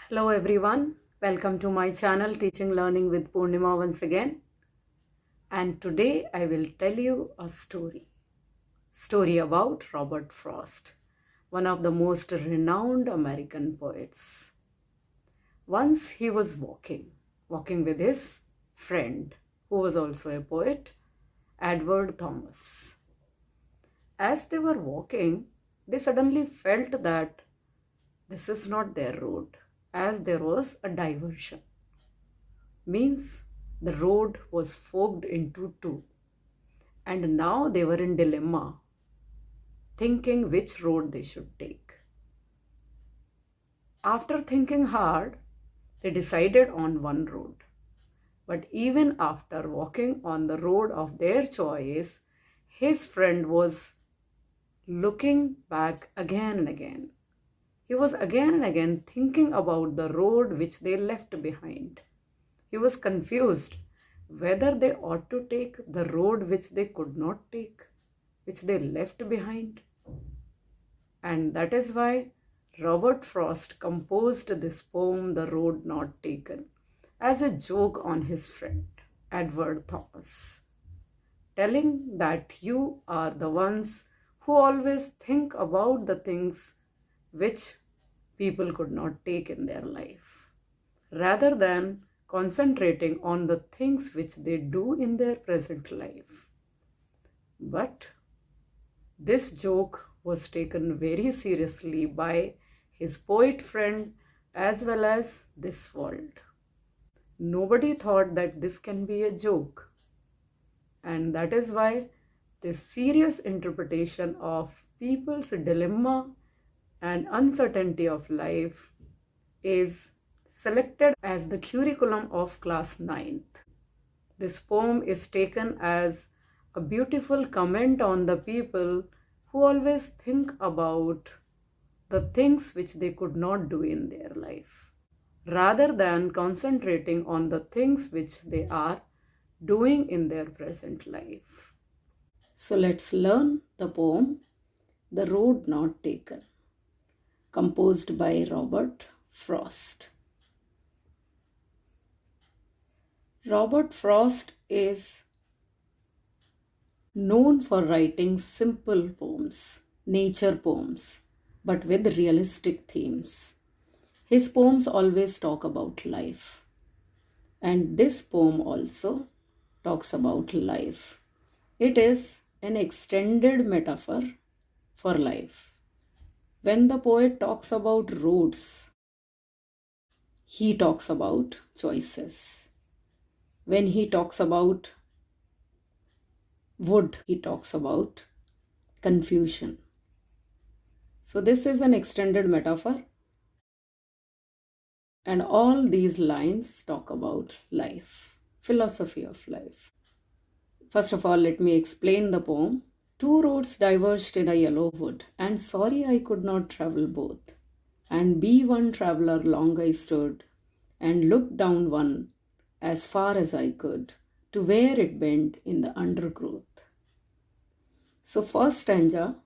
Hello everyone, welcome to my channel Teaching Learning with Purnima once again. And today I will tell you a story about Robert Frost, one of the most renowned American poets. Once he was walking with his friend, who was also a poet, Edward Thomas. As they were walking, they suddenly felt that this is not their road, as there was a diversion. Means the road was forked into two, and now they were in dilemma, thinking which road they should take. After thinking hard, they decided on one road. But even after walking on the road of their choice, his friend was looking back again and again. He was again and again thinking about the road which they left behind. He was confused whether they ought to take the road which they could not take, which they left behind. And that is why Robert Frost composed this poem, The Road Not Taken, as a joke on his friend, Edward Thomas, telling that you are the ones who always think about the things which people could not take in their life, rather than concentrating on the things which they do in their present life. But this joke was taken very seriously by his poet friend as well as this world. Nobody thought that this can be a joke, and that is why this serious interpretation of people's dilemma and uncertainty of life is selected as the curriculum of class 9th. This poem is taken as a beautiful comment on the people who always think about the things which they could not do in their life, rather than concentrating on the things which they are doing in their present life. So let's learn the poem, The Road Not Taken, composed by Robert Frost. Robert Frost is known for writing simple poems, nature poems, but with realistic themes. His poems always talk about life, and this poem also talks about life. It is an extended metaphor for life. When the poet talks about roads, he talks about choices. When he talks about wood, he talks about confusion. So this is an extended metaphor, and all these lines talk about life, philosophy of life. First of all, let me explain the poem. Two roads diverged in a yellow wood, and sorry I could not travel both. And be one traveller long I stood, and looked down one as far as I could, to where it bent in the undergrowth. So first stanza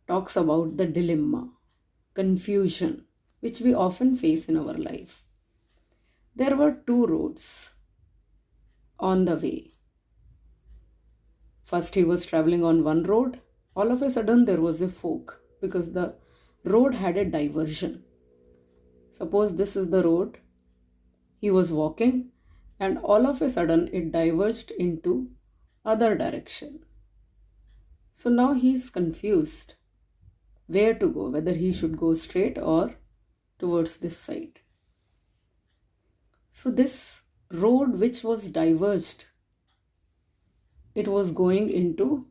talks about the dilemma, confusion, which we often face in our life. There were two roads on the way. First he was traveling on one road. All of a sudden there was a fork because the road had a diversion. Suppose this is the road. He was walking and all of a sudden it diverged into other direction. So now he is confused where to go, whether he should go straight or towards this side. So this road which was diverged, it was going into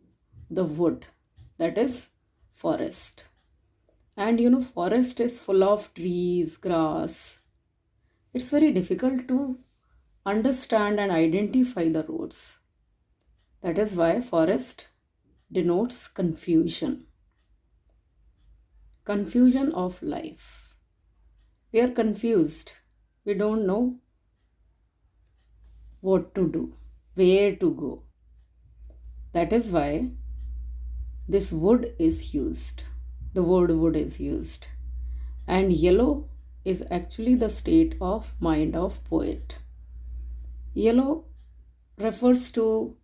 the wood, that is forest. And forest is full of trees, grass. It's very difficult to understand and identify the roads. That is why forest denotes confusion. Confusion of life. We are confused. We don't know what to do, where to go. That is why this wood is used. The word wood is used. And yellow is actually the state of mind of poet. Yellow refers to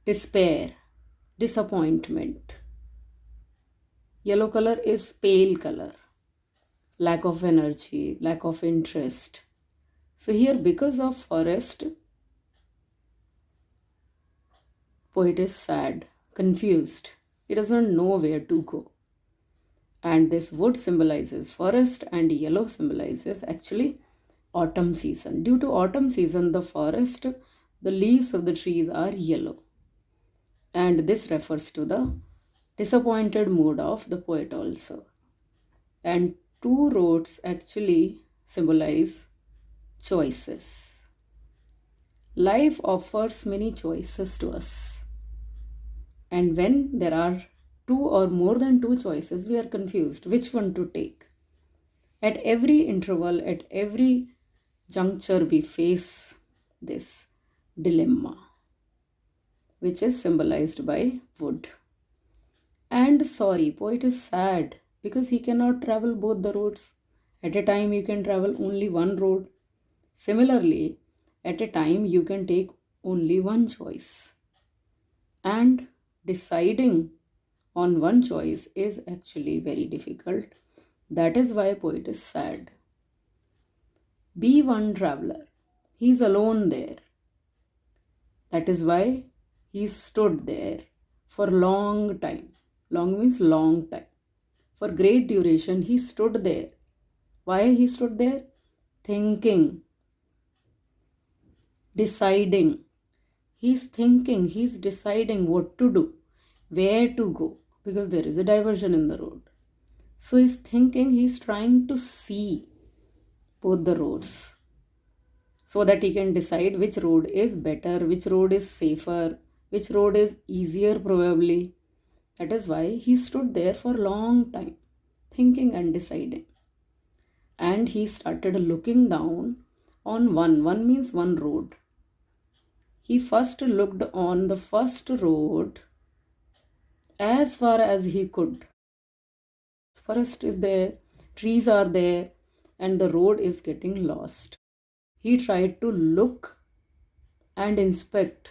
despair, disappointment. Yellow color is pale color, lack of energy, lack of interest. So here, because of forest, poet is sad, confused. He doesn't know where to go. And this wood symbolizes forest and yellow symbolizes actually autumn season. Due to autumn season, the forest, the leaves of the trees are yellow. And this refers to the disappointed mood of the poet also. And two roads actually symbolize choices. Life offers many choices to us. And when there are two or more than two choices, we are confused which one to take. At every interval, at every juncture, we face this dilemma, which is symbolized by wood. And sorry, poet is sad because he cannot travel both the roads. At a time, you can travel only one road. Similarly, at a time, you can take only one choice. And deciding on one choice is actually very difficult. That is why poet is sad. Be one traveler. He is alone there. That is why he stood there for long time. Long means long time. For great duration, he stood there. Why he stood there? Thinking, deciding. He's thinking, he's deciding what to do, where to go, because there is a diversion in the road. So he's thinking, he's trying to see both the roads so that he can decide which road is better, which road is safer, which road is easier probably. That is why he stood there for a long time, thinking and deciding. And he started looking down on one means one road. He first looked on the first road as far as he could. Forest is there, trees are there, and the road is getting lost. He tried to look and inspect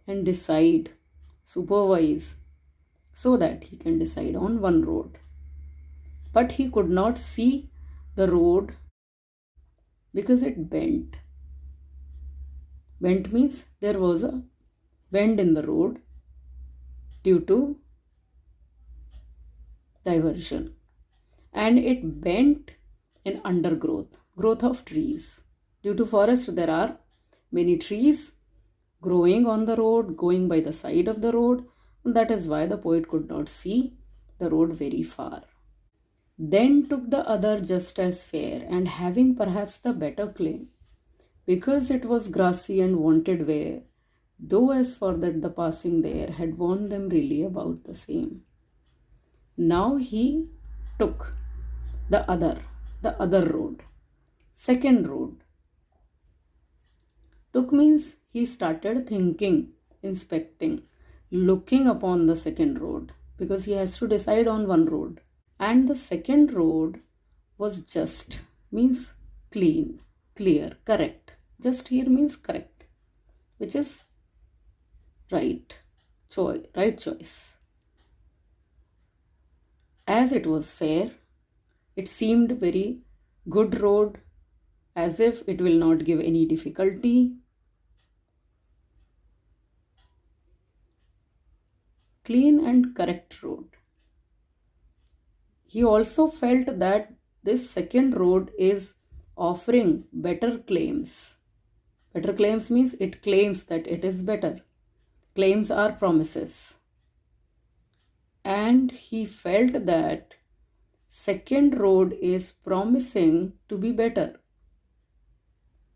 and decide, supervise, so that he can decide on one road. But he could not see the road because it bent. Bent means there was a bend in the road due to diversion. And it bent in undergrowth, growth of trees. Due to forest, there are many trees growing on the road, going by the side of the road. And that is why the poet could not see the road very far. Then took the other just as fair, and having perhaps the better claim, because it was grassy and wanted wear, though as for that the passing there had warned them really about the same. Now he took the other road, second road. Took means he started thinking, inspecting, looking upon the second road, because he has to decide on one road. And the second road was just, means clean, clear, correct. Just here means correct, which is right choice. As it was fair, it seemed very good road, as if it will not give any difficulty. Clean and correct road. He also felt that this second road is offering better claims. Better claims means it claims that it is better. Claims are promises. And he felt that second road is promising to be better.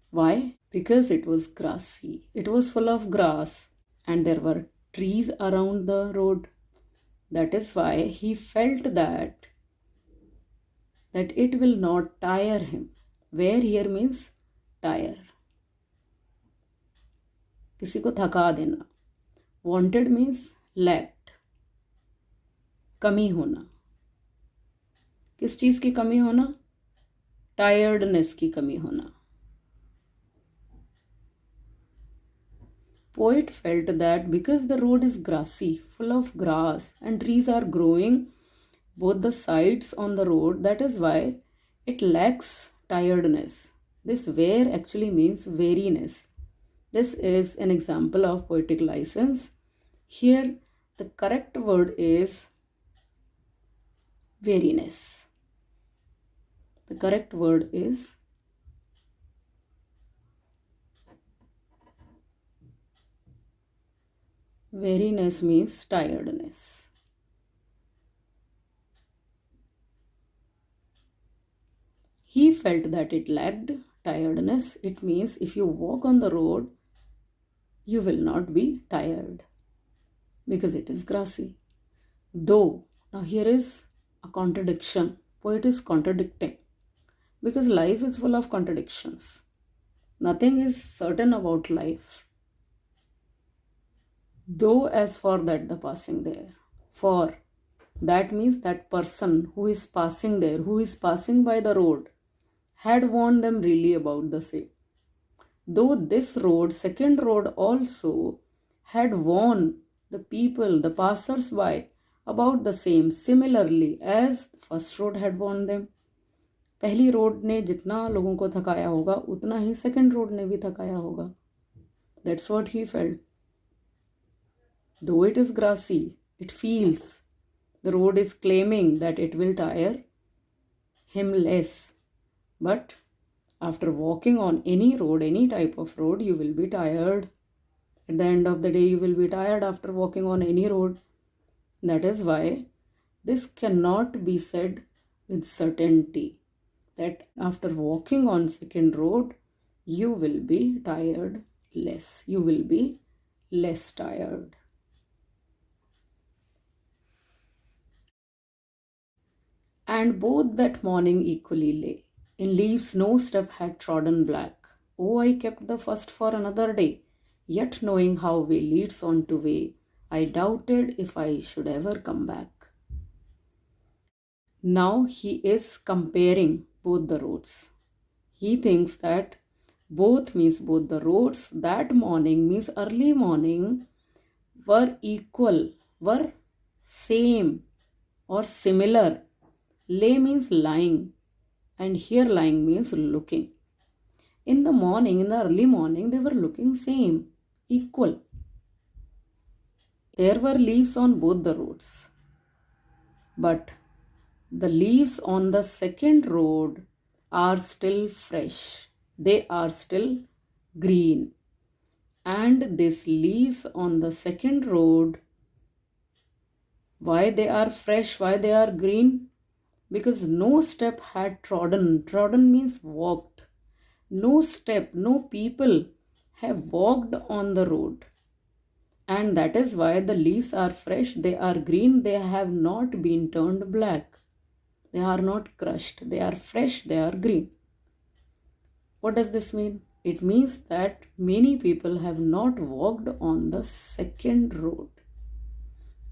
Why? Because it was grassy. It was full of grass and there were trees around the road. That is why he felt that it will not tire him. Wear here means tire. किसी को थका देना. Wanted means lacked. कमी होना. किस चीज़ की कमी होना? टायर्डनेस की कमी होना. Poet felt that because the road is grassy, full of grass, and trees are growing both the sides on the road, that is why it lacks tiredness. This wear actually means weariness. This is an example of poetic license. Here, the correct word is weariness. The correct word is weariness means tiredness. He felt that it lacked tiredness. It means if you walk on the road, you will not be tired because it is grassy. Though, now here is a contradiction. Poet is contradicting because life is full of contradictions. Nothing is certain about life. Though as for that the passing there. For that means that person who is passing there, who is passing by the road, had warned them really about the same. Though this road, second road also, had warned the people, the passers-by, about the same, similarly as the first road had warned them. पहली road ने जितना लोगों को थकाया होगा उतना ही second road ने भी थकाया होगा. That's what he felt. Though it is grassy, it feels. The road is claiming that it will tire him less. But after walking on any road, any type of road, you will be tired. At the end of the day, you will be tired after walking on any road. That is why this cannot be said with certainty that after walking on second road, you will be tired less. You will be less tired. And both that morning equally lay. In leaves no step had trodden black. Oh, I kept the first for another day. Yet knowing how way leads on to way, I doubted if I should ever come back. Now he is comparing both the roads. He thinks that both means both the roads that morning means early morning were equal, were same or similar. Lay means lying, and here lying means looking. In the morning, in the early morning, they were looking same, equal. There were leaves on both the roads. But the leaves on the second road are still fresh. They are still green. And these leaves on the second road, why they are fresh, why they are green? Because no step had trodden. Trodden means walked. No step, no people have walked on the road. And that is why the leaves are fresh, they are green, they have not been turned black. They are not crushed, they are fresh, they are green. What does this mean? It means that many people have not walked on the second road.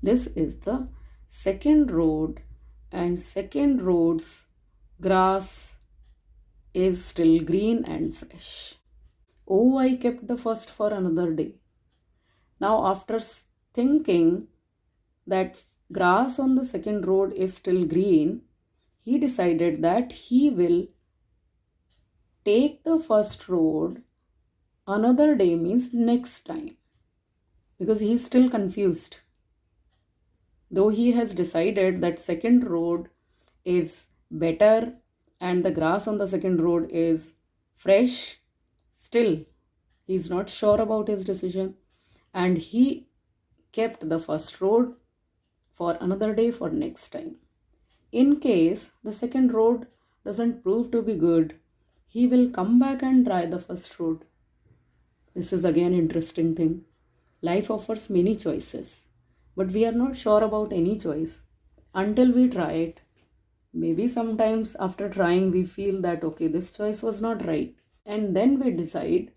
This is the second road, and second road's grass is still green and fresh. Oh, I kept the first for another day. Now, after thinking that grass on the second road is still green, he decided that he will take the first road another day means next time, because he is still confused. Though he has decided that second road is better and the grass on the second road is fresh, still he is not sure about his decision, and he kept the first road for another day for next time. In case the second road doesn't prove to be good, he will come back and try the first road. This is again interesting thing. Life offers many choices, but we are not sure about any choice until we try it. Maybe sometimes after trying we feel that okay, this choice was not right, and then we decide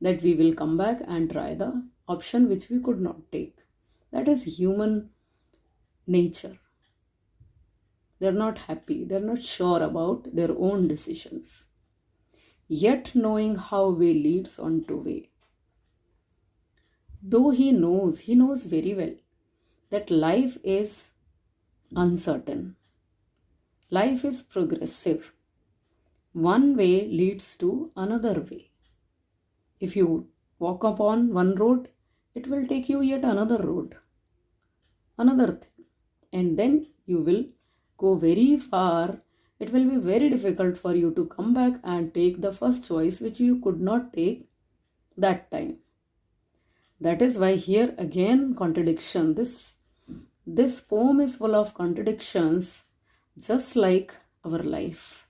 that we will come back and try the option which we could not take. That is human nature. They're not happy. They're not sure about their own decisions. Yet knowing how way leads on to way. Though he knows very well that life is uncertain. Life is progressive. One way leads to another way. If you walk upon one road, it will take you yet another road, another thing. And then you will go very far. It will be very difficult for you to come back and take the first choice which you could not take that time. That is why here again contradiction. This poem is full of contradictions, just like our life.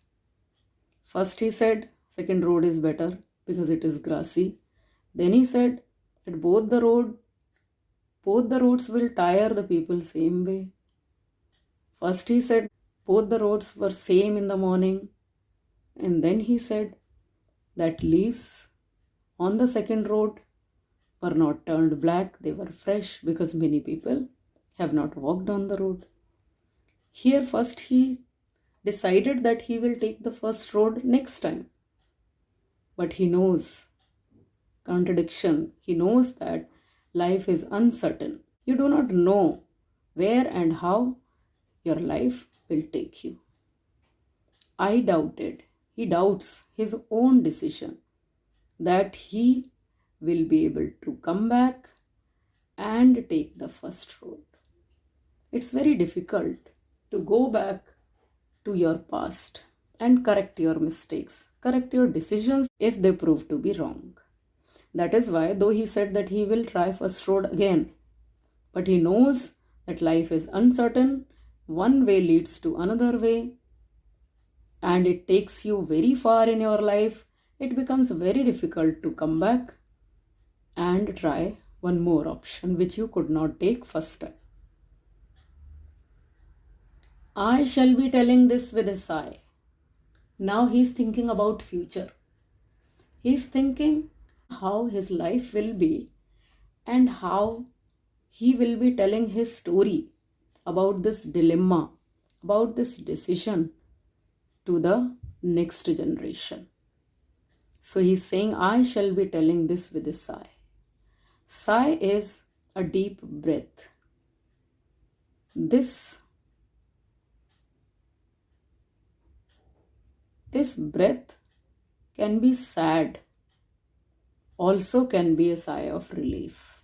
First he said second road is better because it is grassy. Then he said that both the roads will tire the people same way. First he said both the roads were same in the morning. And then he said that leaves on the second road were not turned black, they were fresh because many people have not walked on the road. Here first he decided that he will take the first road next time. But he knows contradiction. He knows that life is uncertain. You do not know where and how your life will take you. I doubted. He doubts his own decision that he will be able to come back and take the first road. It's very difficult to go back to your past and correct your mistakes, correct your decisions if they prove to be wrong. That is why, though he said that he will try first road again, but he knows that life is uncertain, one way leads to another way, and it takes you very far in your life. It becomes very difficult to come back and try one more option which you could not take first time. I shall be telling this with a sigh. Now he is thinking about future. He is thinking how his life will be and how he will be telling his story about this dilemma, about this decision to the next generation. So he's saying, I shall be telling this with a sigh. Sigh is a deep breath. This breath can be sad, also can be a sigh of relief.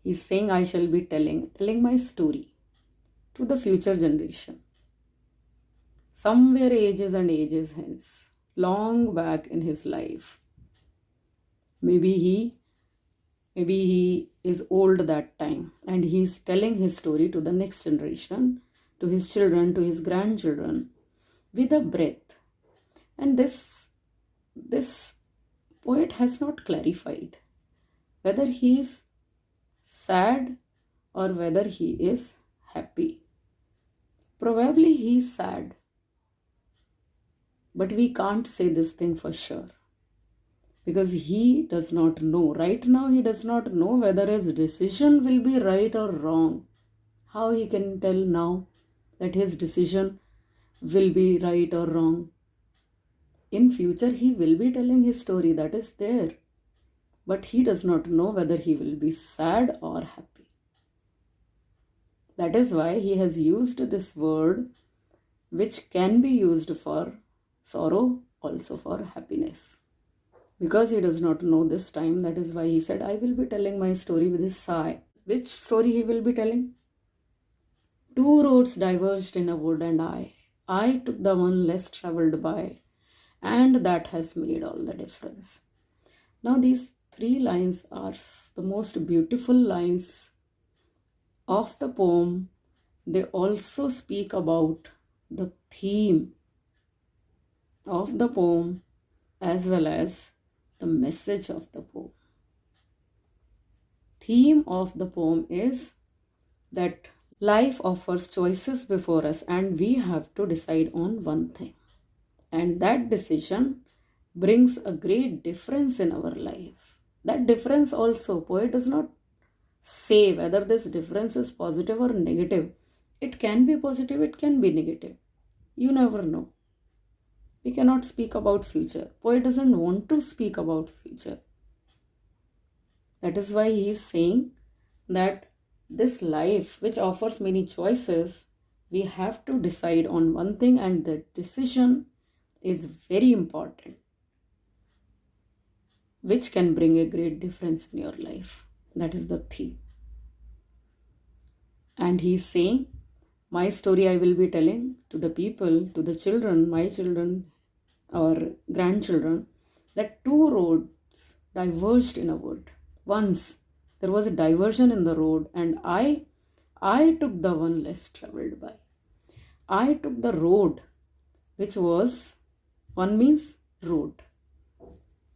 He's saying, I shall be telling my story to the future generation. Somewhere ages and ages hence, long back in his life. Maybe he is old that time and he's telling his story to the next generation, to his children, to his grandchildren, with a breath. And this poet has not clarified whether he is sad or whether he is happy. Probably he is sad, but we can't say this thing for sure because he does not know. Right now he does not know whether his decision will be right or wrong. How he can tell now that his decision will be right or wrong? In future he will be telling his story, that is there, but he does not know whether he will be sad or happy. That is why he has used this word which can be used for sorrow, also for happiness. Because he does not know this time, that is why he said, I will be telling my story with a sigh. Which story he will be telling? Two roads diverged in a wood and I took the one less travelled by, and that has made all the difference. Now these three lines are the most beautiful lines of the poem. They also speak about the theme of the poem as well as the message of the poem. Theme of the poem is that life offers choices before us and we have to decide on one thing. And that decision brings a great difference in our life. That difference also, poet does not say whether this difference is positive or negative. It can be positive, it can be negative. You never know. We cannot speak about future. Poet doesn't want to speak about future. That is why he is saying that this life, which offers many choices, we have to decide on one thing, and the decision is very important, which can bring a great difference in your life. That is the theme. And he is saying, my story I will be telling to the people, to the children, my children or grandchildren, that two roads diverged in a wood. Once there was a diversion in the road, and I took the one less traveled by. I took the road which was, one means road.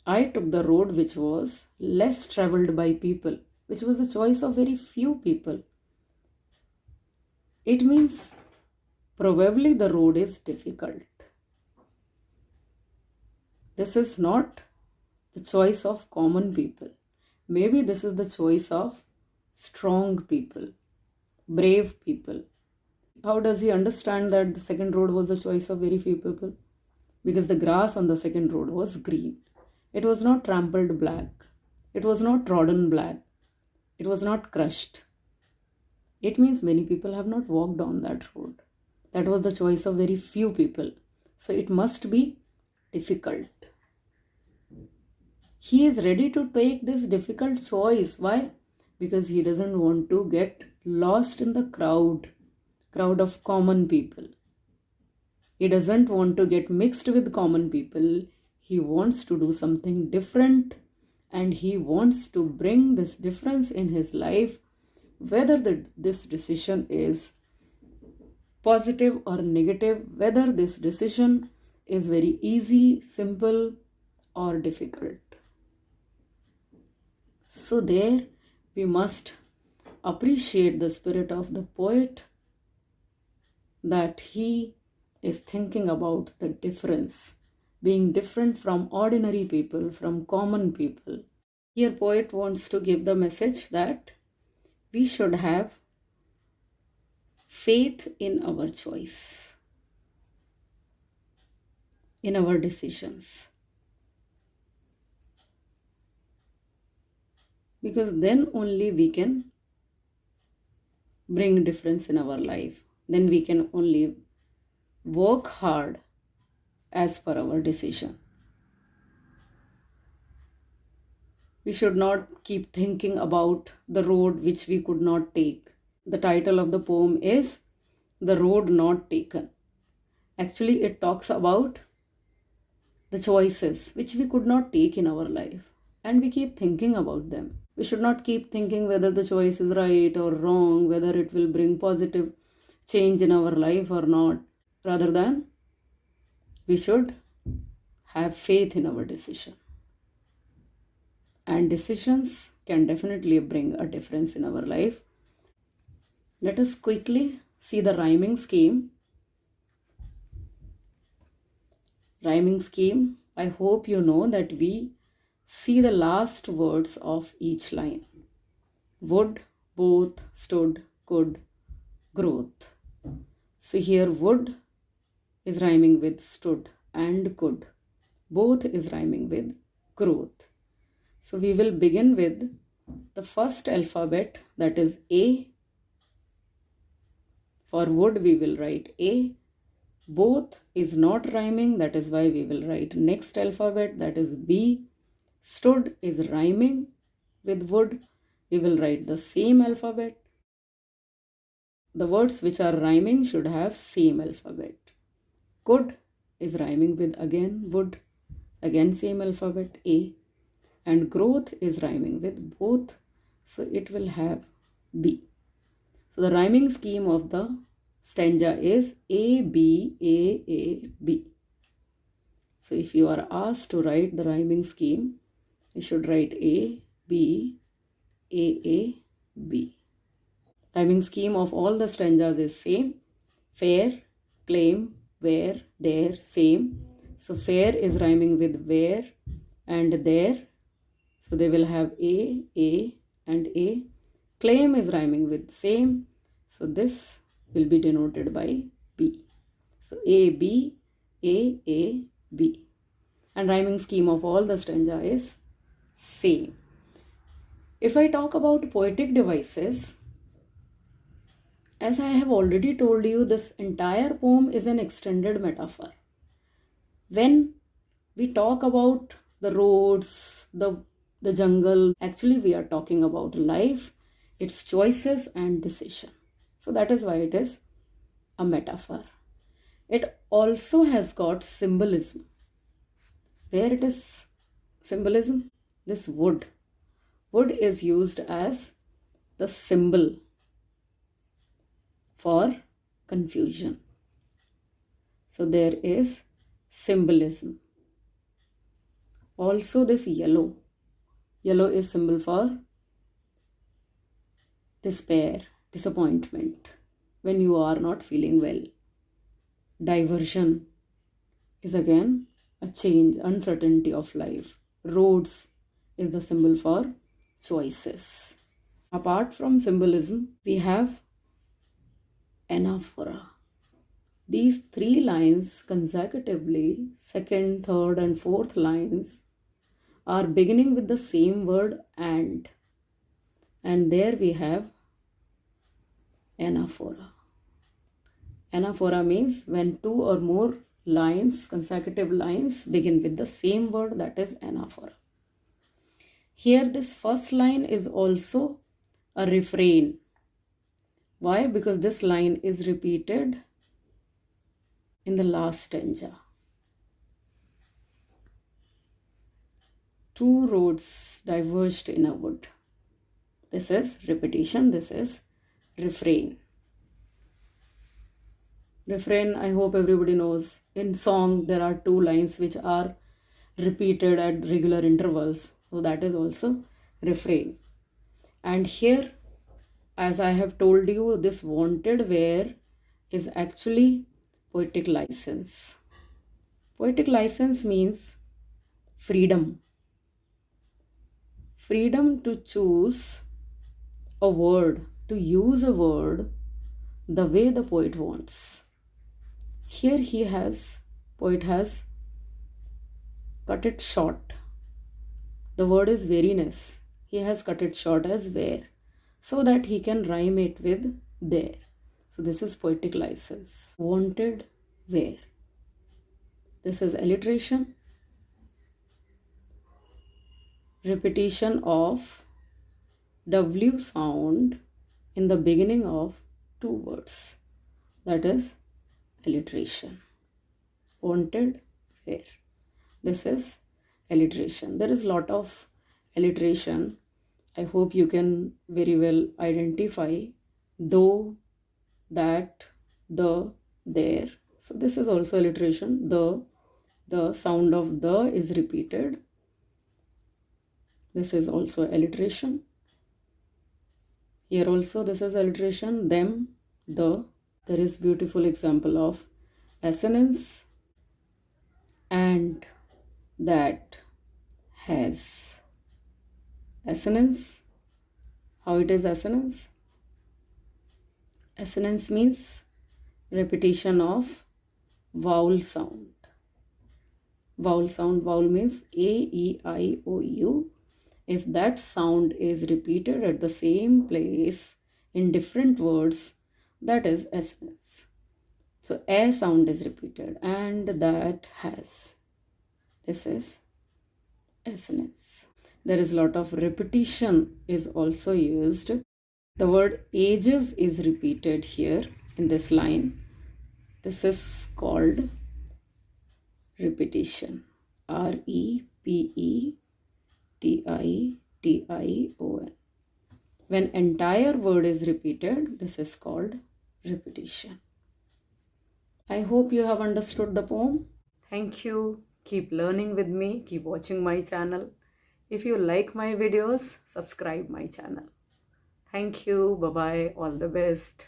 I took the road which was less traveled by people, which was the choice of very few people. It means probably the road is difficult. This is not the choice of common people. Maybe this is the choice of strong people, brave people. How does he understand that the second road was the choice of very few people? Because the grass on the second road was green. It was not trampled black. It was not trodden black. It was not crushed. It means many people have not walked on that road. That was the choice of very few people. So it must be difficult. He is ready to take this difficult choice. Why? Because he doesn't want to get lost in the crowd of common people. He doesn't want to get mixed with common people. He wants to do something different, and he wants to bring this difference in his life, whether this decision is positive or negative, whether this decision is very easy, simple, or difficult. So there we must appreciate the spirit of the poet, that he is thinking about the difference, being different from ordinary people, from common people. Here poet wants to give the message that we should have faith in our choice, in our decisions. Because then only we can bring difference in our life. Then we can only work hard as per our decision. We should not keep thinking about the road which we could not take. The title of the poem is The Road Not Taken. Actually, it talks about the choices which we could not take in our life, and we keep thinking about them. We should not keep thinking whether the choice is right or wrong, whether it will bring positive change in our life or not. Rather than, we should have faith in our decision. And decisions can definitely bring a difference in our life. Let us quickly see the rhyming scheme. Rhyming scheme, I hope you know that we see the last words of each line. Would, both, stood, could, growth. So here would is rhyming with stood and could. Both is rhyming with growth. So we will begin with the first alphabet, that is A. For would we will write A. Both is not rhyming, that is why we will write next alphabet, that is B. Stood is rhyming with would, we will write the same alphabet. The words which are rhyming should have same alphabet. Could is rhyming with again would, again same alphabet A. And growth is rhyming with both, so it will have B. So the rhyming scheme of the stanza is A, B, A, B. So if you are asked to write the rhyming scheme, you should write A, B, A, B. Rhyming scheme of all the stanzas is same. Fair, claim, where, there, same. So fair is rhyming with where and there. So they will have A, and A. Claim is rhyming with same. So this will be denoted by B. So A, B, A, B. And rhyming scheme of all the stanza is same. If I talk about poetic devices, as I have already told you, this entire poem is an extended metaphor. When we talk about the roads, the jungle, actually we are talking about life, its choices and decision. So that is why it is a metaphor. It also has got symbolism. Where it is symbolism? This wood. Wood is used as the symbol for confusion. So there is symbolism. Also this yellow. Yellow is symbol for despair, disappointment, when you are not feeling well. Diversion is again a change, uncertainty of life. Roads is the symbol for choices. Apart from symbolism, we have anaphora. These three lines consecutively, second, third, and fourth lines, are beginning with the same word and there we have anaphora. Anaphora means when two or more lines, consecutive lines, begin with the same word, that is anaphora. Here this first line is also a refrain. Why? Because this line is repeated in the last stanza. Two roads diverged in a wood. This is repetition, this is refrain. Refrain, I hope everybody knows. In song, there are two lines which are repeated at regular intervals. So that is also refrain. And here, as I have told you, this wanted where is actually poetic license. Poetic license means freedom. Freedom to choose a word, to use a word the way the poet wants. Here poet has cut it short. The word is weariness. He has cut it short as where, so that he can rhyme it with there. So this is poetic license. Wanted where. This is alliteration. Repetition of W sound in the beginning of two words. That is alliteration. Wanted where. This is alliteration. There is a lot of alliteration. I hope you can very well identify though, that, the, there. So this is also alliteration. The sound of the is repeated. This is also alliteration. Here also this is alliteration. Them, the. There is beautiful example of assonance. And, that, has. Assonance. How it is assonance? Assonance means repetition of vowel sound. Vowel sound. Vowel means A, E, I, O, U. If that sound is repeated at the same place in different words, that is assonance. So A sound is repeated, and, that, has. This is assonance. There is a lot of repetition is also used. The word ages is repeated here in this line. This is called repetition. R-E-P-E-T-I-T-I-O-N. When entire word is repeated, this is called repetition. I hope you have understood the poem. Thank you. Keep learning with me. Keep watching my channel. If you like my videos, subscribe my channel. Thank you. Bye-bye. All the best.